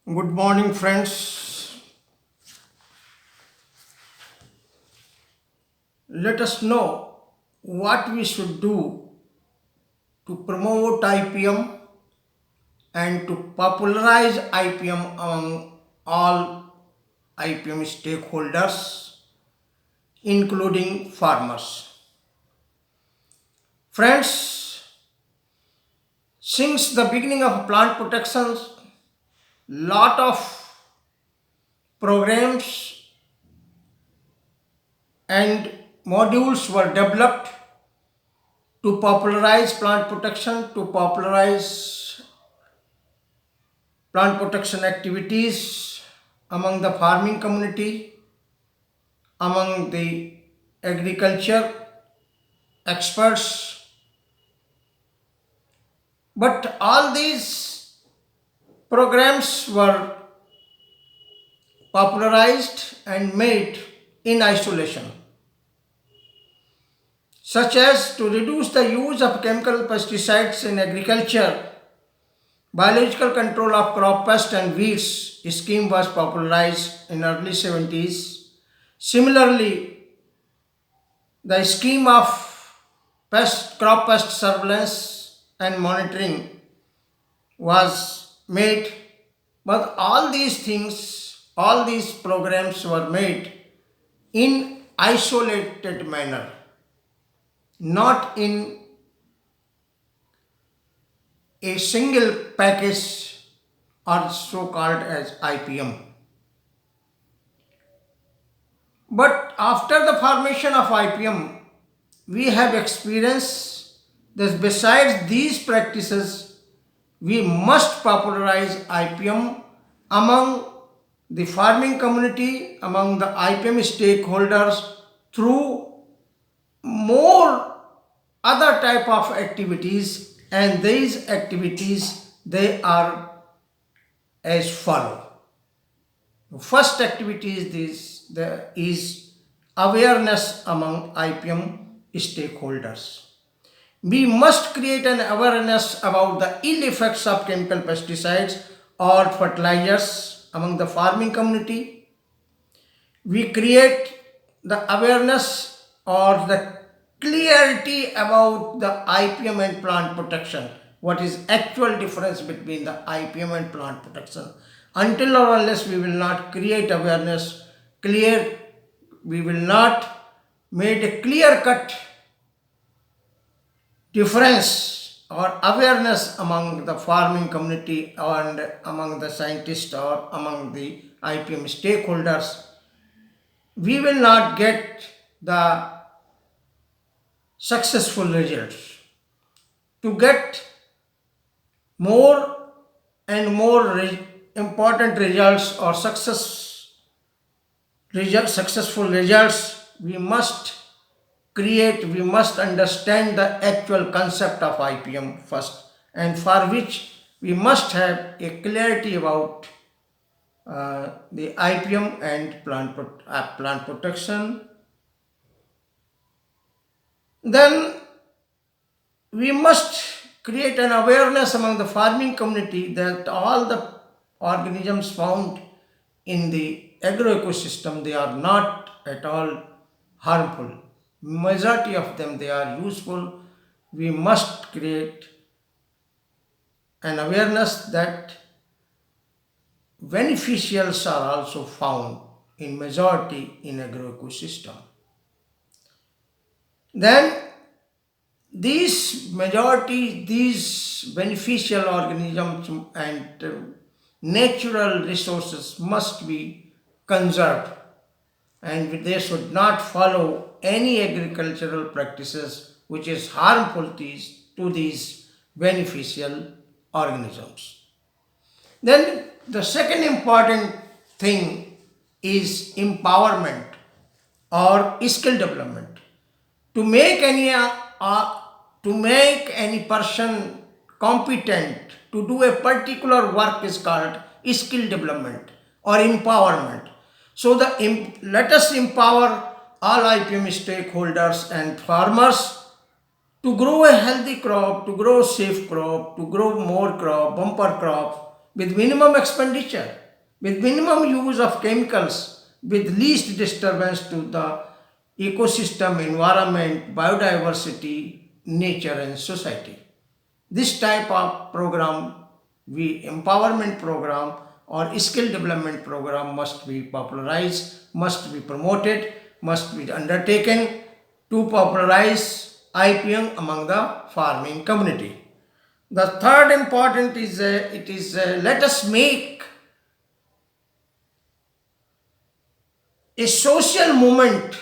Good morning, friends. Let us know what we should do to promote IPM and to popularize IPM among all IPM stakeholders, including farmers. Friends, since the beginning of plant protection, lot of programs and modules were developed to popularize plant protection, to popularize plant protection activities among the farming community, among the agriculture experts. But all these programs were popularized and made in isolation, such as to reduce the use of chemical pesticides in agriculture. Biological control of crop pest and weeds scheme was popularized in early 70s. Similarly, the scheme of crop pest surveillance and monitoring was made, but all these things, all these programs were made in isolated manner, not in a single package or so called as IPM. But after the formation of IPM, we have experienced that besides these practices, we must popularize IPM among the farming community, among the IPM stakeholders through more other type of activities, and these activities they are as follow. First activity is awareness among IPM stakeholders. We must create an awareness about the ill effects of chemical pesticides or fertilizers among the farming community. We create the awareness or the clarity about the IPM and plant protection. What is actual difference between the IPM and plant protection? Until or unless we will not create awareness, we will not make a clear cut difference or awareness among the farming community and among the scientists or among the IPM stakeholders, we will not get the successful results. To get more and more important results or successful results, we must understand the actual concept of IPM first, and for which we must have a clarity about the IPM and plant protection. Then we must create an awareness among the farming community that all the organisms found in the agroecosystem, they are not at all harmful. Majority of them they are useful. We must create an awareness that beneficials are also found in majority in agroecosystem. Then these beneficial organisms and natural resources must be conserved, and they should not follow any agricultural practices which is harmful to these beneficial organisms. Then the second important thing is empowerment or skill development. To make any person competent to do a particular work is called skill development or empowerment. So let us empower all IPM stakeholders and farmers to grow a healthy crop, to grow safe crop, to grow more crop, bumper crop, with minimum expenditure, with minimum use of chemicals, with least disturbance to the ecosystem, environment, biodiversity, nature and society. This type of program, we empowerment program or skill development program must be popularized, must be promoted, must be undertaken to popularize IPM among the farming community. The third important is let us make a social movement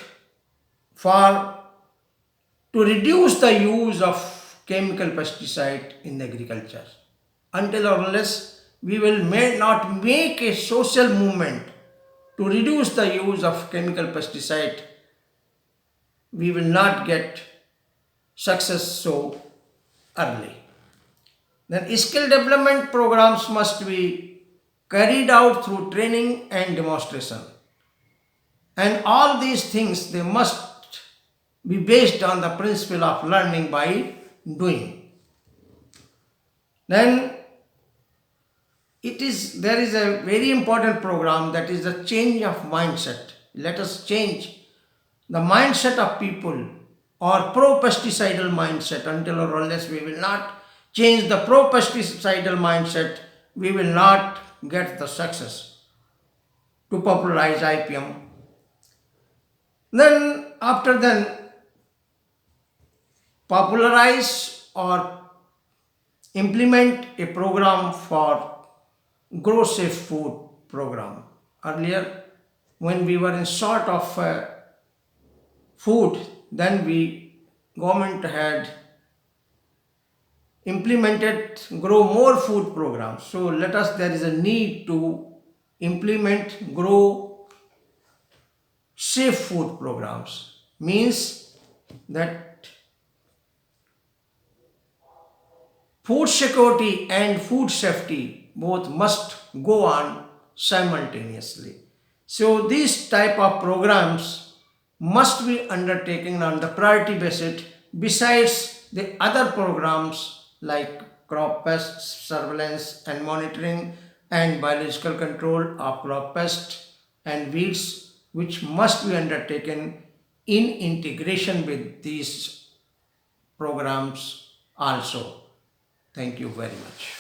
for to reduce the use of chemical pesticide in agriculture. Until or unless we will may not make a social movement to reduce the use of chemical pesticide, we will not get success so early. Then skill development programs must be carried out through training and demonstration. And all these things, they must be based on the principle of learning by doing. Then there is a very important program, that is the change of mindset. Let us change the mindset of people or pro-pesticidal mindset. Until or unless we will not change the pro-pesticidal mindset, we will not get the success to popularize IPM. Then after then, popularize or implement a program for grow safe food program. Earlier, when we were in short of food, then government had implemented grow more food programs. So there is a need to implement grow safe food programs. Means that food security and food safety both must go on simultaneously. So these type of programs must be undertaken on the priority basis, besides the other programs like crop pest surveillance and monitoring and biological control of crop pest and weeds, which must be undertaken in integration with these programs also. Thank you very much.